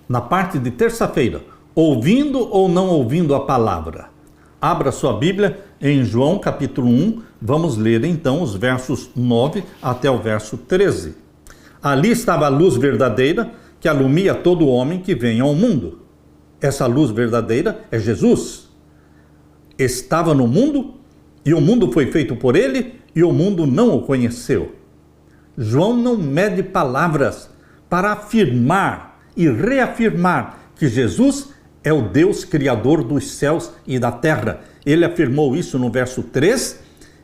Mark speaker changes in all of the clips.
Speaker 1: na parte de terça-feira, ouvindo ou não ouvindo a palavra. Abra sua Bíblia em João capítulo 1, vamos ler então os versos 9 até o verso 13. Ali estava a luz verdadeira que alumia todo homem que vem ao mundo. Essa luz verdadeira é Jesus. Estava no mundo e o mundo foi feito por ele e o mundo não o conheceu. João não mede palavras para afirmar e reafirmar que Jesus é o Deus criador dos céus e da terra. Ele afirmou isso no verso 3,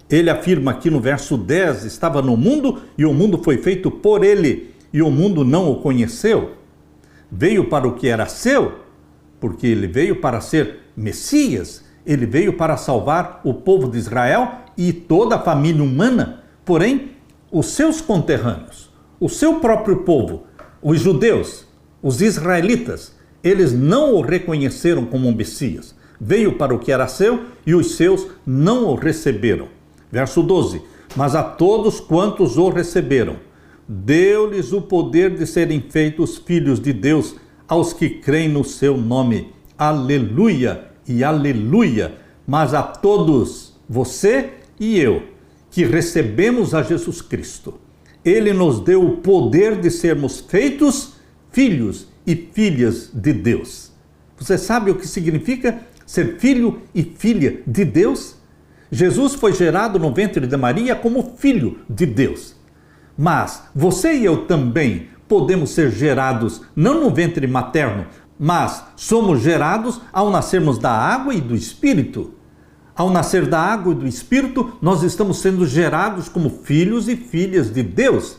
Speaker 1: ele afirma aqui no verso 10, estava no mundo e o mundo foi feito por ele e o mundo não o conheceu. Veio para o que era seu, porque ele veio para ser Messias, ele veio para salvar o povo de Israel e toda a família humana. Porém, os seus conterrâneos, o seu próprio povo, os judeus, os israelitas, eles não o reconheceram como um Messias. Veio para o que era seu e os seus não o receberam. Verso 12. Mas a todos quantos o receberam, deu-lhes o poder de serem feitos filhos de Deus, aos que creem no seu nome. Aleluia e aleluia. Mas a todos, você e eu, que recebemos a Jesus Cristo, ele nos deu o poder de sermos feitos filhos e filhas de Deus. Você sabe o que significa ser filho e filha de Deus? Jesus foi gerado no ventre de Maria como filho de Deus. Mas você e eu também podemos ser gerados não no ventre materno, mas somos gerados ao nascermos da água e do Espírito. Ao nascer da água e do Espírito, nós estamos sendo gerados como filhos e filhas de Deus.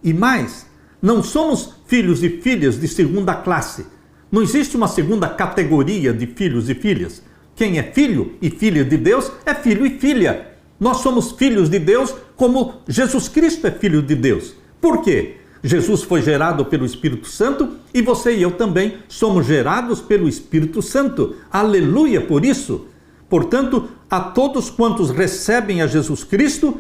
Speaker 1: E mais, não somos filhos e filhas de segunda classe. Não existe uma segunda categoria de filhos e filhas. Quem é filho e filha de Deus é filho e filha. Nós somos filhos de Deus como Jesus Cristo é filho de Deus. Por quê? Jesus foi gerado pelo Espírito Santo e você e eu também somos gerados pelo Espírito Santo. Aleluia por isso. Portanto, a todos quantos recebem a Jesus Cristo,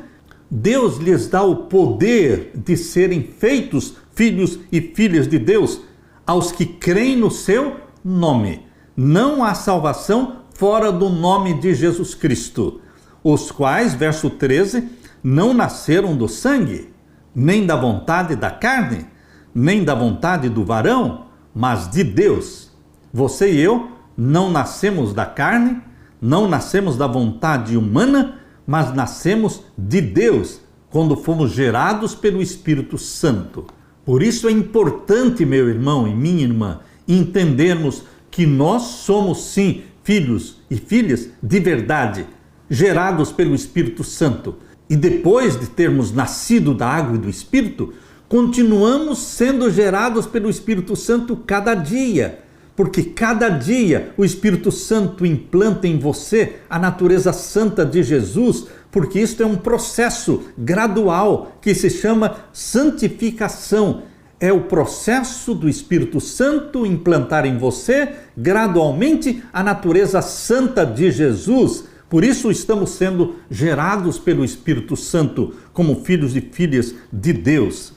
Speaker 1: Deus lhes dá o poder de serem feitos filhos e filhas de Deus, aos que creem no seu nome. Não há salvação fora do nome de Jesus Cristo, os quais, verso 13, não nasceram do sangue, nem da vontade da carne, nem da vontade do varão, mas de Deus. Você e eu não nascemos da carne, não nascemos da vontade humana, mas nascemos de Deus, quando fomos gerados pelo Espírito Santo. Por isso é importante, meu irmão e minha irmã, entendermos que nós somos sim filhos e filhas de verdade, gerados pelo Espírito Santo. E depois de termos nascido da água e do Espírito, continuamos sendo gerados pelo Espírito Santo cada dia. Porque cada dia o Espírito Santo implanta em você a natureza santa de Jesus, porque isto é um processo gradual que se chama santificação. É o processo do Espírito Santo implantar em você gradualmente a natureza santa de Jesus. Por isso estamos sendo gerados pelo Espírito Santo como filhos e filhas de Deus.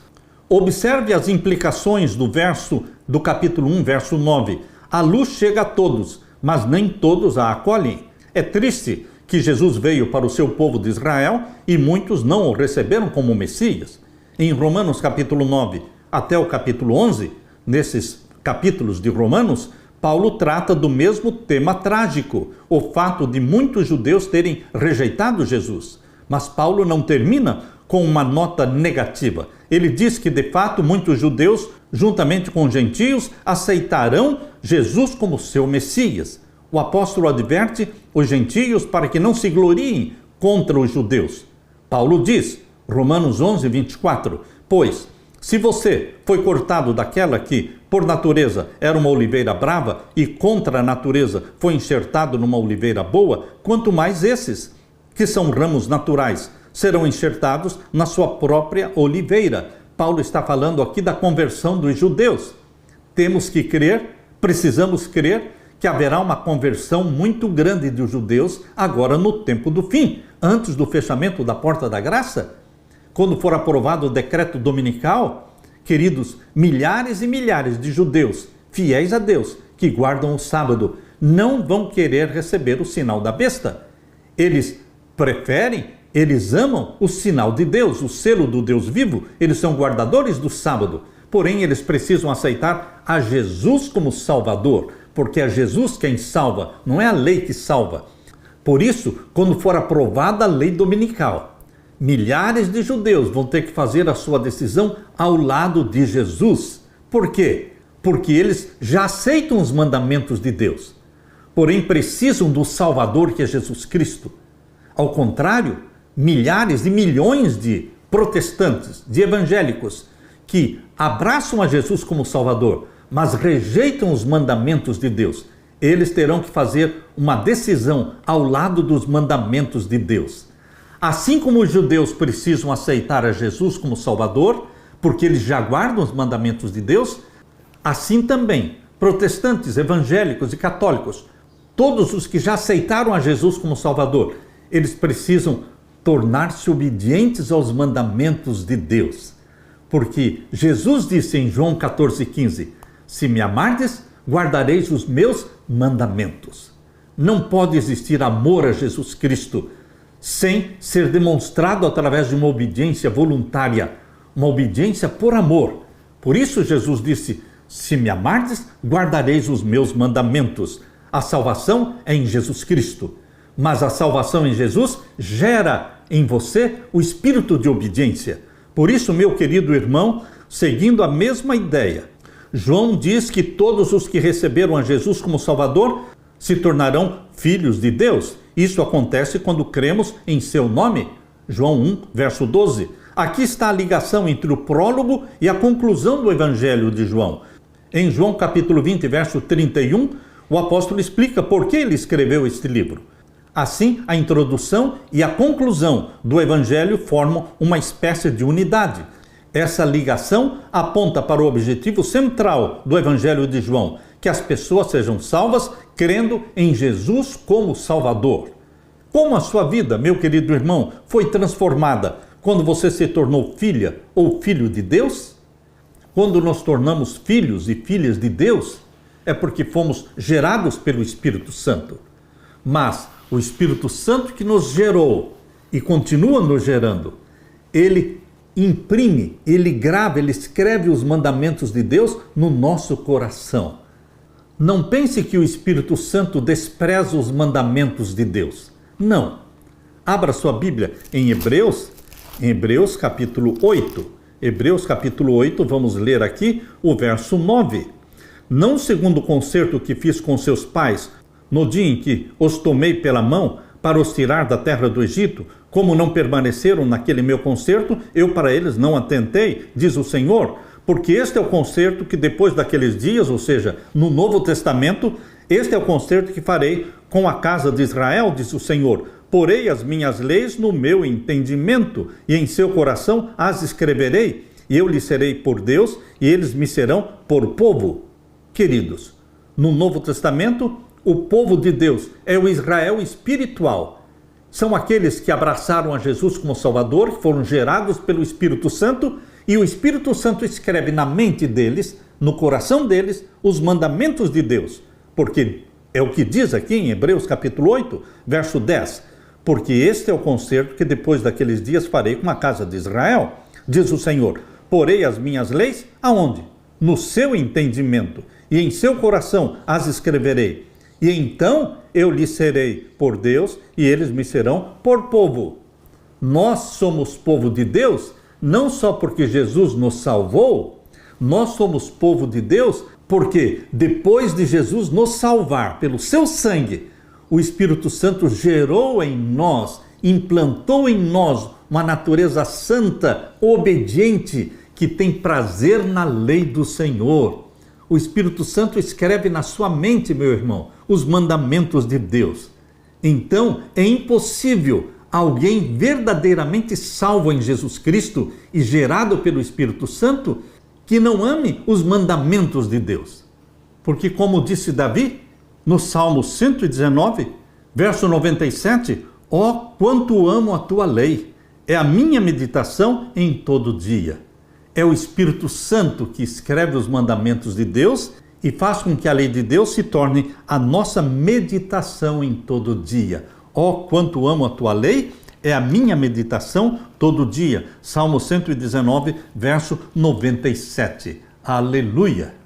Speaker 1: Observe as implicações do capítulo 1, verso 9. A luz chega a todos, mas nem todos a acolhem. É triste que Jesus veio para o seu povo de Israel e muitos não o receberam como Messias. Em Romanos capítulo 9 até o capítulo 11, nesses capítulos de Romanos, Paulo trata do mesmo tema trágico, o fato de muitos judeus terem rejeitado Jesus. Mas Paulo não termina com uma nota negativa. Ele diz que, de fato, muitos judeus, juntamente com gentios, aceitarão Jesus como seu Messias. O apóstolo adverte os gentios para que não se gloriem contra os judeus. Paulo diz, Romanos 11, 24, pois, se você foi cortado daquela que, por natureza, era uma oliveira brava e contra a natureza foi enxertado numa oliveira boa, quanto mais esses, que são ramos naturais, serão enxertados na sua própria oliveira. Paulo está falando aqui da conversão dos judeus. Temos que crer, precisamos crer que haverá uma conversão muito grande dos judeus agora no tempo do fim, antes do fechamento da porta da graça. Quando for aprovado o decreto dominical, queridos, milhares e milhares de judeus fiéis a Deus, que guardam o sábado, não vão querer receber o sinal da besta. Eles preferem, eles amam o sinal de Deus, o selo do Deus vivo. Eles são guardadores do sábado. Porém, eles precisam aceitar a Jesus como Salvador, porque é Jesus quem salva, não é a lei que salva. Por isso, quando for aprovada a lei dominical, milhares de judeus vão ter que fazer a sua decisão ao lado de Jesus. Por quê? Porque eles já aceitam os mandamentos de Deus, porém precisam do Salvador, que é Jesus Cristo. Ao contrário, milhares e milhões de protestantes, de evangélicos, que abraçam a Jesus como Salvador, mas rejeitam os mandamentos de Deus, eles terão que fazer uma decisão ao lado dos mandamentos de Deus. Assim como os judeus precisam aceitar a Jesus como Salvador, porque eles já guardam os mandamentos de Deus, assim também protestantes, evangélicos e católicos, todos os que já aceitaram a Jesus como Salvador, eles precisam tornar-se obedientes aos mandamentos de Deus. Porque Jesus disse em João 14,15, se me amardes, guardareis os meus mandamentos. Não pode existir amor a Jesus Cristo sem ser demonstrado através de uma obediência voluntária, uma obediência por amor. Por isso Jesus disse, se me amardes, guardareis os meus mandamentos. A salvação é em Jesus Cristo, mas a salvação em Jesus gera em você o espírito de obediência. Por isso, meu querido irmão, seguindo a mesma ideia, João diz que todos os que receberam a Jesus como Salvador se tornarão filhos de Deus. Isso acontece quando cremos em seu nome. João 1, verso 12. Aqui está a ligação entre o prólogo e a conclusão do Evangelho de João. Em João capítulo 20, verso 31, o apóstolo explica por que ele escreveu este livro. Assim, a introdução e a conclusão do Evangelho formam uma espécie de unidade. Essa ligação aponta para o objetivo central do Evangelho de João, que as pessoas sejam salvas crendo em Jesus como Salvador. Como a sua vida, meu querido irmão, foi transformada quando você se tornou filha ou filho de Deus? Quando nos tornamos filhos e filhas de Deus, é porque fomos gerados pelo Espírito Santo. Mas o Espírito Santo que nos gerou e continua nos gerando, ele imprime, ele grava, ele escreve os mandamentos de Deus no nosso coração. Não pense que o Espírito Santo despreza os mandamentos de Deus. Não. Abra sua Bíblia em Hebreus capítulo 8. Hebreus capítulo 8, vamos ler aqui o verso 9. Não segundo o concerto que fiz com seus pais, no dia em que os tomei pela mão para os tirar da terra do Egito, como não permaneceram naquele meu concerto, eu para eles não atentei, diz o Senhor, porque este é o concerto que depois daqueles dias, ou seja, no Novo Testamento, este é o concerto que farei com a casa de Israel, diz o Senhor. Porei as minhas leis no meu entendimento, e em seu coração as escreverei, e eu lhes serei por Deus, e eles me serão por povo. Queridos, no Novo Testamento, o povo de Deus é o Israel espiritual. São aqueles que abraçaram a Jesus como Salvador, que foram gerados pelo Espírito Santo, e o Espírito Santo escreve na mente deles, no coração deles, os mandamentos de Deus. Porque é o que diz aqui em Hebreus capítulo 8, verso 10. Porque este é o concerto que depois daqueles dias farei com a casa de Israel, diz o Senhor. Porei as minhas leis aonde? No seu entendimento, e em seu coração as escreverei. E então eu lhes serei por Deus, e eles me serão por povo. Nós somos povo de Deus, não só porque Jesus nos salvou, nós somos povo de Deus porque depois de Jesus nos salvar pelo seu sangue, o Espírito Santo gerou em nós, implantou em nós uma natureza santa, obediente, que tem prazer na lei do Senhor. O Espírito Santo escreve na sua mente, meu irmão, os mandamentos de Deus. Então, é impossível alguém verdadeiramente salvo em Jesus Cristo e gerado pelo Espírito Santo que não ame os mandamentos de Deus. Porque, como disse Davi, no Salmo 119, verso 97, ó, quanto amo a tua lei, é a minha meditação em todo dia. É o Espírito Santo que escreve os mandamentos de Deus e faz com que a lei de Deus se torne a nossa meditação em todo dia. Ó, quanto amo a tua lei, é a minha meditação todo dia. Salmo 119, verso 97. Aleluia!